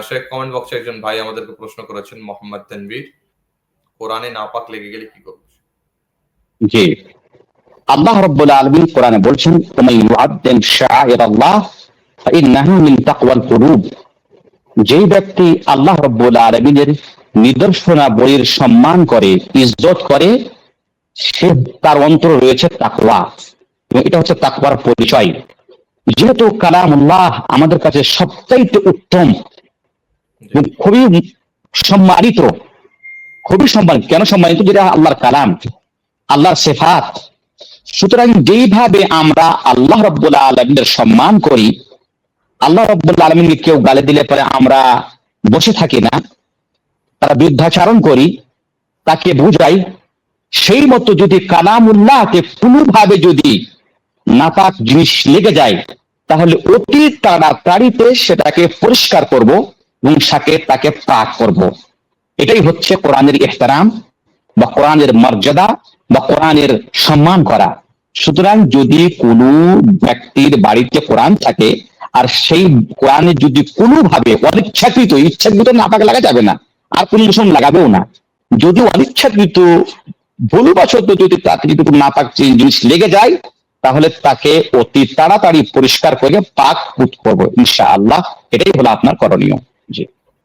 সে comment বক্সে একজন ভাই আমাদেরকে প্রশ্ন করেছেন, মোহাম্মদ তানভীর, কোরআনে নাপাক লেগে গেলে কি করব? জি, আল্লাহ রাব্বুল আলামিন কোরআনে বলছেন, ওয়া ইউআযযিম শাআইরাল্লাহ ফাইন্নাহা মিন তাকওয়াল কুলুব। যেই ব্যক্তি আল্লাহ রাব্বুল আলামিনের নিদর্শনাবলীর সম্মান করে, ইজ্জত করে, সে তার অন্তরে রয়েছে তাকওয়া, এবং এটা হচ্ছে তাকওয়ার পরিচয়। যেহেতু কালামুল্লাহ আমাদের কাছে সবচাইতে উত্তম এবং খুবই সম্মানিত, কেন সম্মানিত? যেটা আল্লাহর কালাম, আল্লাহর সিফাত। সুতরাং যেইভাবে আমরা আল্লাহ রাব্বুল আলামিনের সম্মান করি, আল্লাহ রাব্বুল আলামিনকে কেউ গালি দিলে পরে আমরা বসে থাকি না, তারা বিরুদ্ধাচারণ করি, তাকে বুঝাই, সেই মতো যদি কালামুল্লাহকে কোনোভাবে যদি নাপাক জিনিস লেগে যায়, তাহলে অতি তাড়াতাড়িতে সেটাকে পরিষ্কার করব এবং তাকে পাক করব। এটাই হচ্ছে কোরআনের ইহতারাম বা কোরআনের মর্যাদা বা কোরআনের সম্মান করা। সুতরাং যদি কোনো ব্যক্তির বাড়িতে কোরআন থাকে আর সেই কোরআনে যদি কোনোভাবে ইচ্ছাকৃত নাপাক লাগা যাবে না, আর কোন মুসলমান লাগাবেও না। যদি অনিচ্ছাকৃত ভুলবশত যদি তাতে যদি কোনো নাপাক জিনিস লেগে যায়, তাহলে তাকে অতি তাড়াতাড়ি পরিষ্কার করে পাক করবো ইনশাআল্লাহ। এটাই হলো আপনার করণীয়। জি।